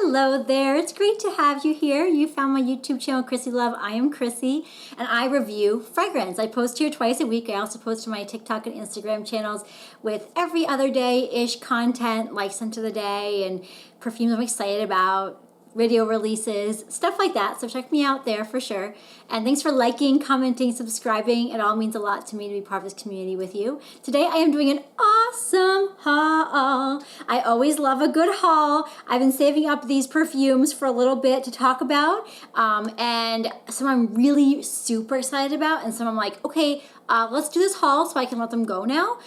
Hello there, it's great to have you here. You found my YouTube channel, Chrissy Love. I am Chrissy, and I review fragrance. I post here twice a week. I also post to my TikTok and Instagram channels with every other day-ish content, like scent of the day and perfumes I'm excited about, video releases, stuff like that. So check me out there for sure. And thanks for liking, commenting, subscribing. It all means a lot to me to be part of this community with you. Today I am doing an awesome haul. I always love a good haul. I've been saving up these perfumes for a little bit to talk about. And some I'm really super excited about, and some I'm like, okay, let's do this haul so I can let them go now.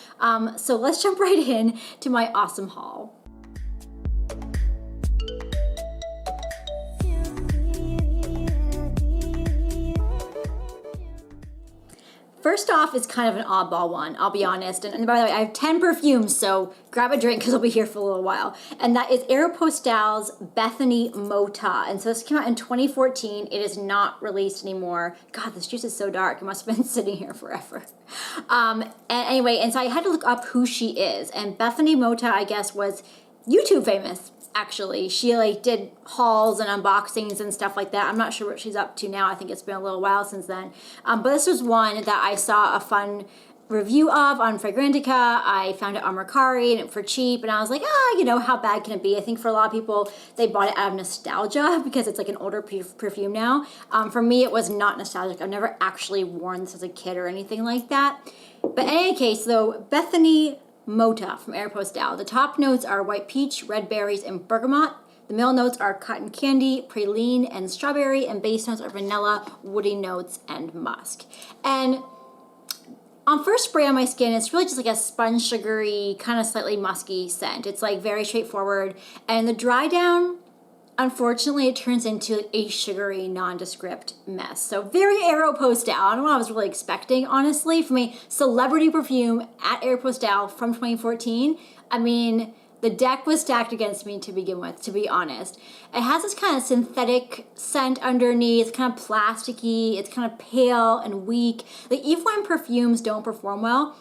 So let's jump right in to my awesome haul. First off, it's kind of an oddball one, I'll be honest. And by the way, I have 10 perfumes, so grab a drink because I'll be here for a little while. And that is Aeropostale's Bethany Mota. And so this came out in 2014. It is not released anymore. God, this juice is so dark. It must have been sitting here forever. And so I had to look up who she is. And Bethany Mota, I guess, was YouTube famous. Actually, she did hauls and unboxings and stuff like that. I'm not sure what she's up to now. I think it's been a little while since then. But this was one that I saw a fun review of on Fragrantica. I found it on Mercari and for cheap, and I was like, you know, how bad can it be? I think for a lot of people, they bought it out of nostalgia because it's like an older perfume now. For me, it was not nostalgic. I've never actually worn this as a kid or anything like that. But in any case, though, Bethany Mota from Aeropostale. The top notes are white peach, red berries, and bergamot. The middle notes are cotton candy, praline, and strawberry, and base notes are vanilla, woody notes, and musk. And on first spray on my skin, it's really just like a sponge sugary, kind of slightly musky scent. It's like very straightforward. And the dry down, unfortunately, it turns into a sugary, nondescript mess. So very Aeropostale. I don't know what I was really expecting, honestly, from a celebrity perfume at Aeropostale from 2014. I mean, the deck was stacked against me to begin with, to be honest. It has this kind of synthetic scent underneath. It's kind of plasticky. It's kind of pale and weak. Like, even when perfumes don't perform well,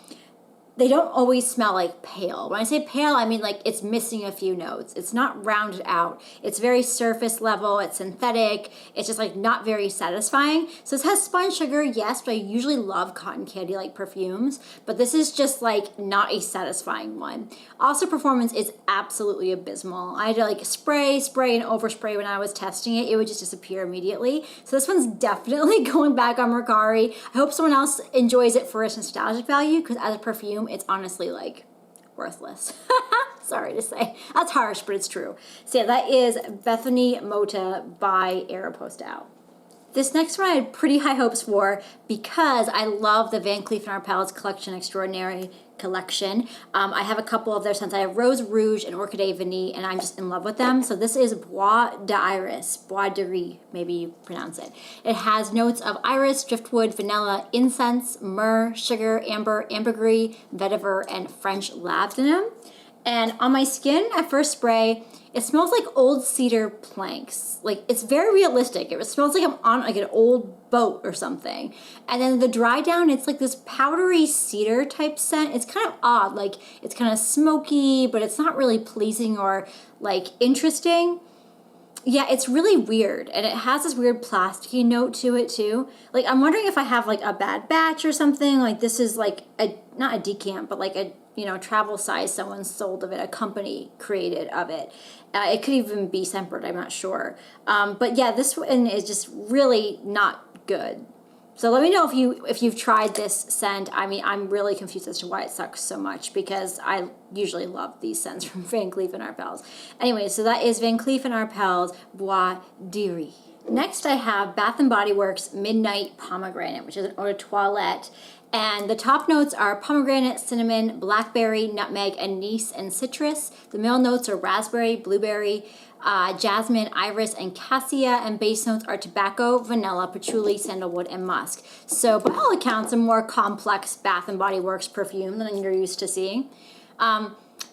they don't always smell like pale. When I say pale, I mean like it's missing a few notes. It's not rounded out. It's very surface level. It's synthetic. It's just like not very satisfying. So this has sponge sugar, yes, but I usually love cotton candy like perfumes. But this is just like not a satisfying one. Also, performance is absolutely abysmal. I had to like spray, and overspray when I was testing it. It would just disappear immediately. So this one's definitely going back on Mercari. I hope someone else enjoys it for its nostalgic value, because as a perfume, it's honestly like worthless. Sorry to say. That's harsh, but it's true. So yeah, that is Bethany Mota by Aeropostale. This next one I had pretty high hopes for because I love the Van Cleef & Arpels Collection Extraordinary collection. I have a couple of their scents. I have Rose Rouge and Orchidee Vanille, and I'm just in love with them. So this is Bois d'Iris, Bois de Riz, maybe you pronounce it. It has notes of iris, driftwood, vanilla, incense, myrrh, sugar, amber, ambergris, vetiver, and French labdanum. And on my skin at first spray, it smells like old cedar planks. Like, it's very realistic. It smells like I'm on like an old boat or something. And then the dry down, it's like this powdery cedar type scent. It's kind of odd. Like, it's kind of smoky, but it's not really pleasing or like interesting. Yeah, it's really weird. And it has this weird plasticky note to it too. Like, I'm wondering if I have like a bad batch or something. Like, this is like not a decant, but like a, you know, travel size someone sold of it, a company created of it. It could even be Sempered, I'm not sure. But yeah, this one is just really not good. So let me know if you've tried this scent. I mean, I'm really confused as to why it sucks so much, because I usually love these scents from Van Cleef & Arpels. Anyway, so that is Van Cleef & Arpels Bois de Riz. Next, I have Bath & Body Works Midnight Pomegranate, which is an eau de toilette. And the top notes are pomegranate, cinnamon, blackberry, nutmeg, anise, and citrus. The middle notes are raspberry, blueberry, jasmine, iris, and cassia. And base notes are tobacco, vanilla, patchouli, sandalwood, and musk. So by all accounts, a more complex Bath & Body Works perfume than you're used to seeing.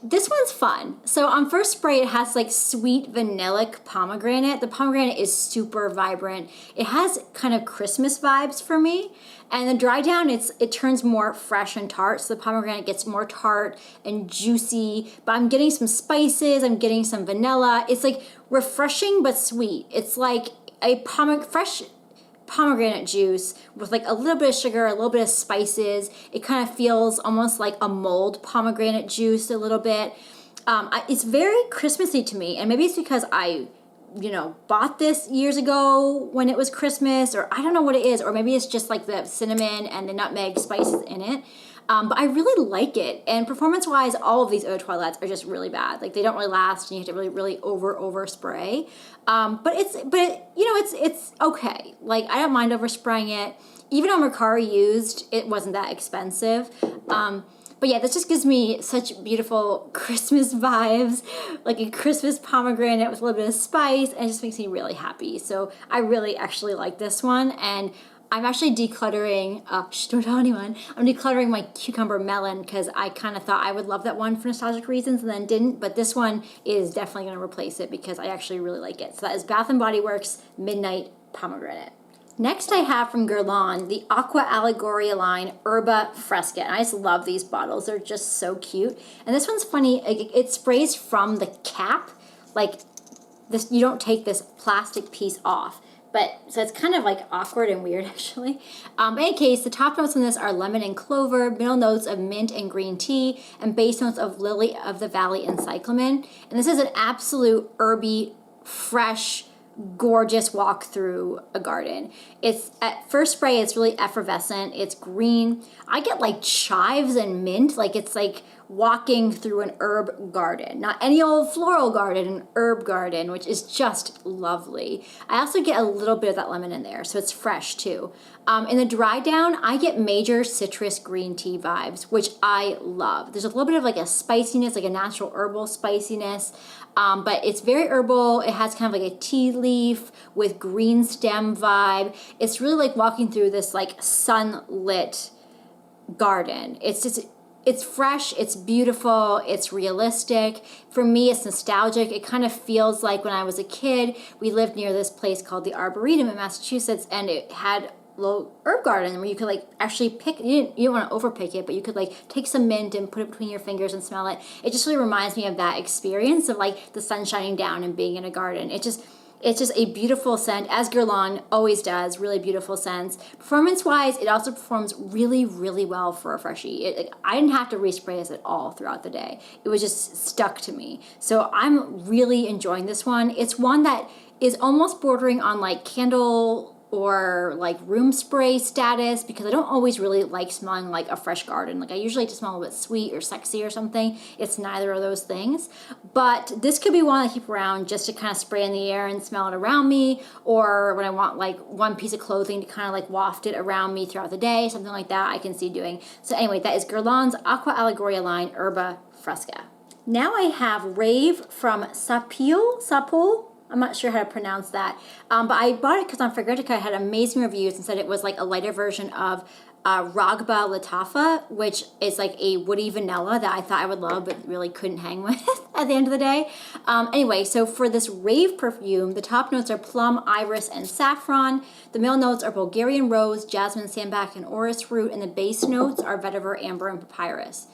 This one's fun. So on first spray, it has like sweet vanillic pomegranate. The pomegranate is super vibrant. It has kind of Christmas vibes for me. And the dry down, it turns more fresh and tart. So the pomegranate gets more tart and juicy. But I'm getting some spices. I'm getting some vanilla. It's like refreshing but sweet. It's like a fresh pomegranate juice with like a little bit of sugar, a little bit of spices. It kind of feels almost like a mulled pomegranate juice a little bit. It's very Christmassy to me, and maybe it's because I, bought this years ago when it was Christmas, or I don't know what it is, or maybe it's just like the cinnamon and the nutmeg spices in it. But I really like it, and performance-wise, all of these eau de toilettes are just really bad. Like they don't really last, and you have to really over spray. But it's okay. Like I don't mind overspraying it. Even on Mercari used, it wasn't that expensive. But yeah, this just gives me such beautiful Christmas vibes, like a Christmas pomegranate with a little bit of spice, and it just makes me really happy. So I really actually like this one, and I'm actually decluttering, don't tell anyone, I'm decluttering my cucumber melon because I kind of thought I would love that one for nostalgic reasons and then didn't, but this one is definitely going to replace it because I actually really like it. So that is Bath & Body Works Midnight Pomegranate. Next I have from Guerlain, the Aqua Allegoria line, Herba Fresca. And I just love these bottles. They're just so cute. And this one's funny, it sprays from the cap, like this. You don't take this plastic piece off. So it's kind of like awkward and weird actually. In any case, the top notes on this are lemon and clover, middle notes of mint and green tea, and base notes of lily of the valley and cyclamen. And this is an absolute herby, fresh, gorgeous walk through a garden. It's at first spray, it's really effervescent. It's green. I get like chives and mint, like it's like walking through an herb garden, not any old floral garden, an herb garden, which is just lovely. I also get a little bit of that lemon in there, so it's fresh too. In the dry down, I get major citrus green tea vibes, which I love. There's a little bit of like a spiciness, like a natural herbal spiciness, but it's very herbal. It has kind of like a tea leaf with green stem vibe. It's really like walking through this like sunlit garden. It's fresh, it's beautiful, it's realistic. For me, it's nostalgic. It kind of feels like when I was a kid, we lived near this place called the Arboretum in Massachusetts, and it had a little herb garden where you could like actually pick, you didn't want to overpick it, but you could like take some mint and put it between your fingers and smell it. It just really reminds me of that experience of like the sun shining down and being in a garden. It's just a beautiful scent, as Guerlain always does, really beautiful scents. Performance-wise, it also performs really, really well for a freshie. I didn't have to respray this at all throughout the day. It was just stuck to me. So I'm really enjoying this one. It's one that is almost bordering on like candle or like room spray status because I don't always really like smelling like a fresh garden. Like I usually just smell a bit sweet or sexy or something. It's neither of those things. But this could be one I keep around just to kind of spray in the air and smell it around me, or when I want like one piece of clothing to kind of like waft it around me throughout the day, something like that I can see doing. So anyway, that is Guerlain's Aqua Allegoria line, Herba Fresca. Now I have Rave from Sapil. I'm not sure how to pronounce that. But I bought it because on Fragrantica it had amazing reviews and said it was like a lighter version of Ragba Latifah, which is like a woody vanilla that I thought I would love but really couldn't hang with at the end of the day. Anyway, so for this Rave perfume, the top notes are plum, iris, and saffron. The middle notes are Bulgarian rose, jasmine, sambac, and orris root, and the base notes are vetiver, amber, and papyrus.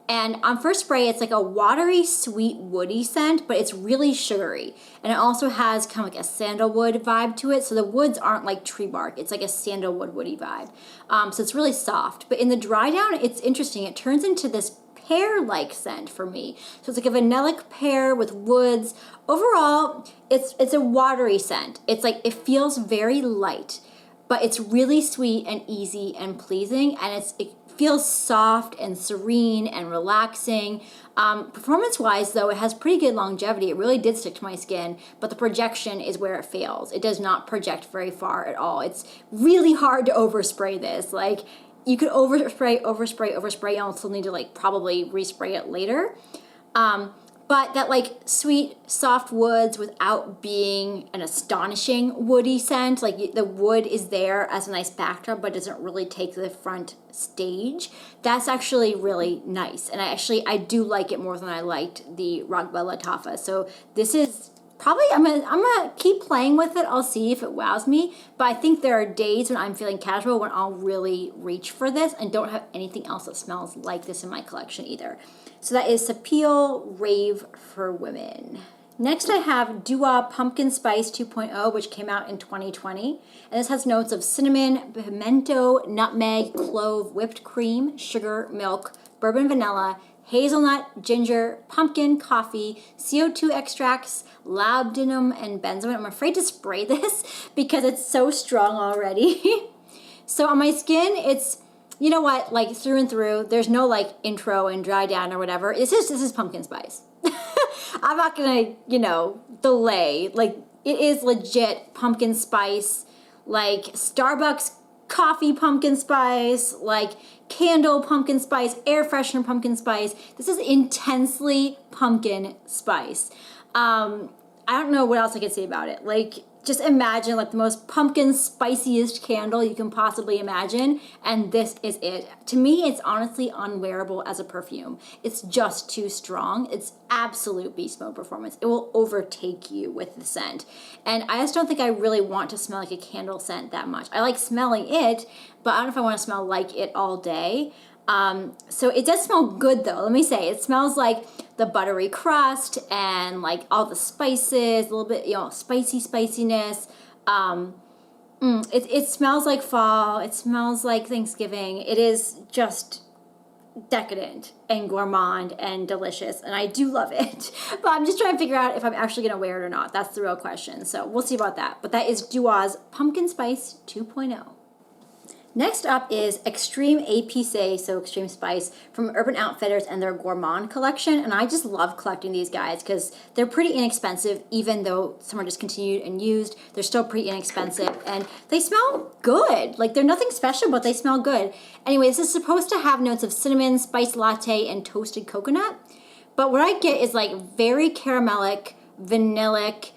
And on first spray, it's like a watery, sweet, woody scent, but it's really sugary. And it also has kind of like a sandalwood vibe to it. So the woods aren't like tree bark. It's like a sandalwood woody vibe. So it's really soft. But in the dry down, it's interesting. It turns into this pear-like scent for me. So it's like a vanillic pear with woods. Overall, it's a watery scent. It's like, it feels very light, but it's really sweet and easy and pleasing. And it feels soft and serene and relaxing. Performance-wise, though, it has pretty good longevity. It really did stick to my skin, but the projection is where it fails. It does not project very far at all. It's really hard to overspray this. Like, you could overspray, you also need to, like, probably respray it later. but that like sweet, soft woods without being an astonishing woody scent. Like the wood is there as a nice backdrop, but doesn't really take the front stage. That's actually really nice. And I do like it more than I liked the Rock Belle Latifah. So this is probably, I'm gonna keep playing with it. I'll see if it wows me. But I think there are days when I'm feeling casual when I'll really reach for this and don't have anything else that smells like this in my collection either. So that is Sapil Rave for Women. Next I have Dua Pumpkin Spice 2.0, which came out in 2020. And this has notes of cinnamon, pimento, nutmeg, clove, whipped cream, sugar, milk, bourbon vanilla, hazelnut, ginger, pumpkin, coffee, CO2 extracts, labdanum, and benzoin. I'm afraid to spray this because it's so strong already. So on my skin, it's, you know what, like through and through, there's no like intro and dry down or whatever. This is pumpkin spice. I'm not gonna, delay. Like, it is legit pumpkin spice, like Starbucks coffee pumpkin spice, like candle pumpkin spice, air freshener pumpkin spice. This is intensely pumpkin spice. I don't know what else I could say about it. Like, just imagine like the most pumpkin spiciest candle you can possibly imagine, and this is it. To me, it's honestly unwearable as a perfume. It's just too strong. It's absolute beast mode performance. It will overtake you with the scent. And I just don't think I really want to smell like a candle scent that much. I like smelling it, but I don't know if I want to smell like it all day. So it does smell good though. Let me say, it smells like the buttery crust and like all the spices, a little bit, spiciness. It smells like fall. It smells like Thanksgiving. It is just decadent and gourmand and delicious, and I do love it. But I'm just trying to figure out if I'm actually going to wear it or not. That's the real question. So we'll see about that. But that is Dua's Pumpkin Spice 2.0. Next up is Extreme Epice, so Extreme Spice, from Urban Outfitters and their Gourmand collection. And I just love collecting these guys because they're pretty inexpensive, even though some are discontinued and used. They're still pretty inexpensive, and they smell good. Like, they're nothing special, but they smell good. Anyway, this is supposed to have notes of cinnamon, spiced latte, and toasted coconut. But what I get is like very caramelic, vanillic,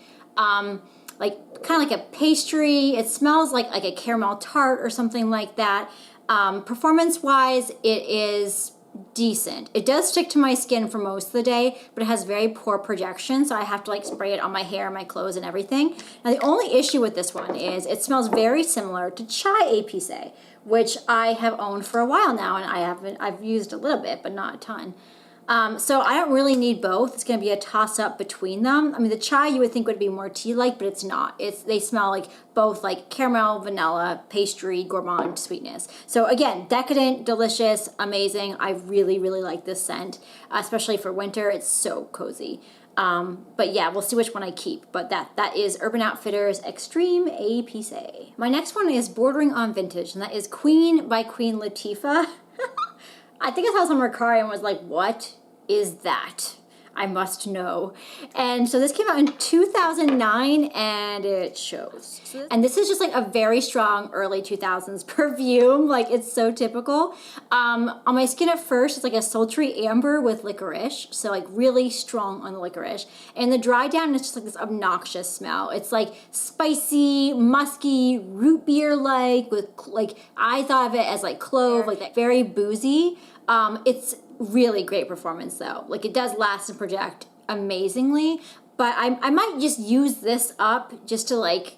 like kind of like a pastry. It smells like a caramel tart or something like that. Performance-wise, it is decent. It does stick to my skin for most of the day, but it has very poor projection, so I have to like spray it on my hair, my clothes, and everything. Now, the only issue with this one is it smells very similar to Chai Epice, which I have owned for a while now, and I've used a little bit, but not a ton. So I don't really need both. It's going to be a toss-up between them. I mean, the chai you would think would be more tea-like, but it's not. They smell like both like caramel, vanilla, pastry, gourmand sweetness. So again, decadent, delicious, amazing. I really, really like this scent, especially for winter. It's so cozy. But yeah, we'll see which one I keep. But that is Urban Outfitters Extreme Epice. My next one is bordering on vintage, and that is Queen by Queen Latifah. I think I saw some Mercari and was like, what is that? I must know. And so this came out in 2009, and it shows. And this is just like a very strong early 2000s perfume. Like, it's so typical. On my skin at first, it's like a sultry amber with licorice. So like really strong on the licorice. And the dry down is just like this obnoxious smell. It's like spicy, musky, root beer-like with like, I thought of it as like clove, like that very boozy. It's really great performance though. Like, it does last and project amazingly, but I might just use this up just to like,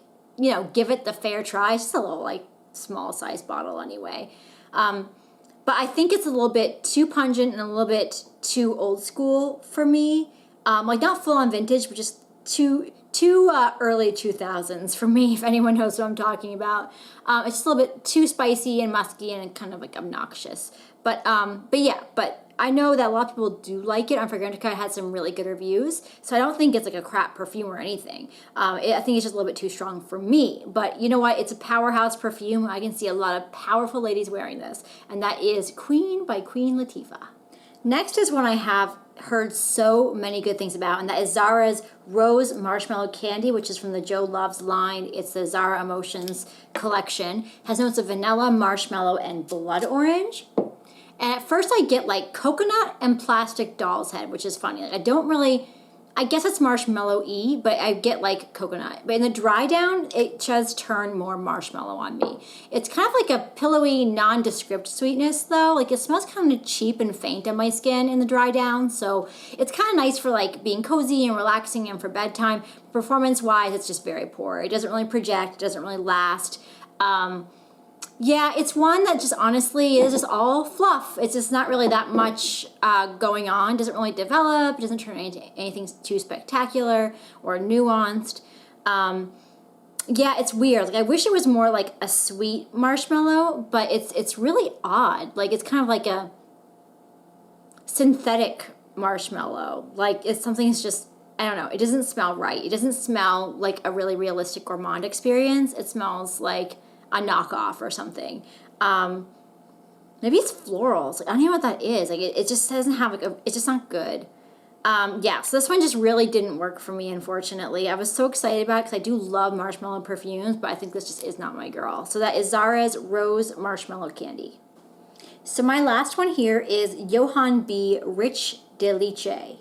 give it the fair try. It's just a little like small size bottle anyway. But I think it's a little bit too pungent and a little bit too old school for me. Like, not full on vintage, but just too early 2000s for me, if anyone knows what I'm talking about. It's just a little bit too spicy and musky and kind of like obnoxious. But I know that a lot of people do like it. On Fragrantica, it had some really good reviews, so I don't think it's like a crap perfume or anything. I think it's just a little bit too strong for me. But you know what? It's a powerhouse perfume. I can see a lot of powerful ladies wearing this, and that is Queen by Queen Latifah. Next is one I have heard so many good things about, and that is Zara's Rose Marshmallow Candy, which is from the Joe Loves line. It's the Zara Emotions collection. Has notes of vanilla, marshmallow, and blood orange. And at first I get like coconut and plastic doll's head, which is funny. Like I guess it's marshmallow-y, but I get like coconut. But in the dry down, it does turn more marshmallow on me. It's kind of like a pillowy, nondescript sweetness though. Like it smells kind of cheap and faint on my skin in the dry down. So it's kind of nice for like being cozy and relaxing and for bedtime. Performance-wise, it's just very poor. It doesn't really project, it doesn't really last. Yeah, it's one that just honestly is just all fluff. It's just not really that much going on. It doesn't really develop. It doesn't turn into anything too spectacular or nuanced. Yeah, it's weird. Like I wish it was more like a sweet marshmallow, but it's really odd. Like it's kind of like a synthetic marshmallow. Like it's something that's just, I don't know. It doesn't smell right. It doesn't smell like a really realistic gourmand experience. It smells like a knockoff or something. Maybe it's florals. Like, I don't know what that is. Like it just doesn't have like it's just not good. Yeah, so this one just really didn't work for me, unfortunately. I was so excited about it because I do love marshmallow perfumes, but I think this just is not my girl. So that is Zara's Rose Marshmallow Candy. So my last one here is Johan.B Rich Delice,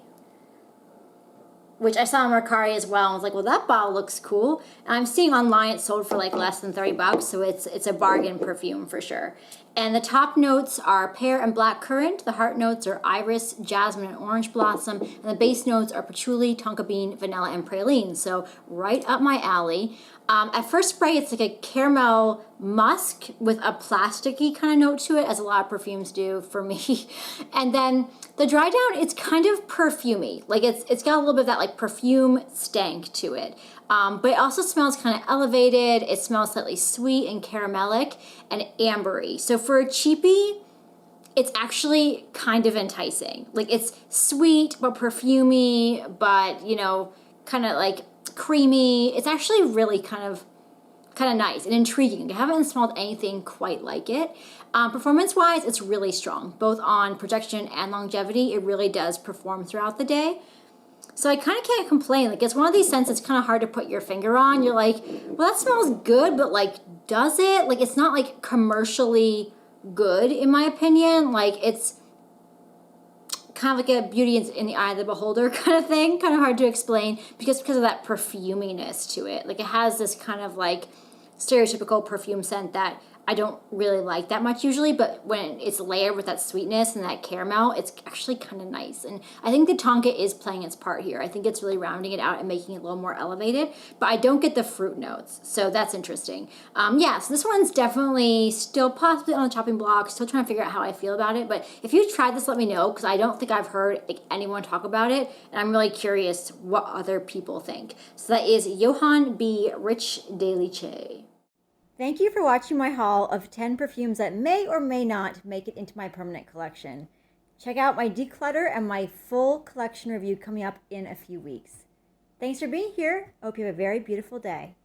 which I saw on Mercari as well. I was like, well, that bottle looks cool. And I'm seeing online it's sold for like less than $30, so it's a bargain perfume for sure. And the top notes are pear and black currant. The heart notes are iris, jasmine, and orange blossom. And the base notes are patchouli, tonka bean, vanilla, and praline. So right up my alley. At first spray, it's like a caramel musk with a plasticky kind of note to it, as a lot of perfumes do for me. And then the dry down, it's kind of perfumey. Like it's got a little bit of that like perfume stank to it. But it also smells kind of elevated. It smells slightly sweet and caramelic and ambery. So for a cheapie, it's actually kind of enticing. Like it's sweet but perfumey, but you know, kind of like creamy. It's actually really kind of nice and intriguing. I haven't smelled anything quite like it. Performance-wise, it's really strong, both on projection and longevity. It really does perform throughout the day. So I kind of can't complain. Like it's one of these scents that's kind of hard to put your finger on. You're like, well, that smells good, but like, does it? Like it's not like commercially good in my opinion. Like it's kind of like a beauty in the eye of the beholder kind of thing. Kind of hard to explain because of that perfuminess to it. Like it has this kind of like stereotypical perfume scent that I don't really like that much usually, but when it's layered with that sweetness and that caramel, it's actually kind of nice. And I think the tonka is playing its part here. I think it's really rounding it out and making it a little more elevated, but I don't get the fruit notes, so that's interesting. Yeah, so this one's definitely still possibly on the chopping block, still trying to figure out how I feel about it, but if you tried this, let me know, because I don't think I've heard like, anyone talk about it, and I'm really curious what other people think. So that is Johan.B Rich Delice. Thank you for watching my haul of 10 perfumes that may or may not make it into my permanent collection. Check out my declutter and my full collection review coming up in a few weeks. Thanks for being here. I hope you have a very beautiful day.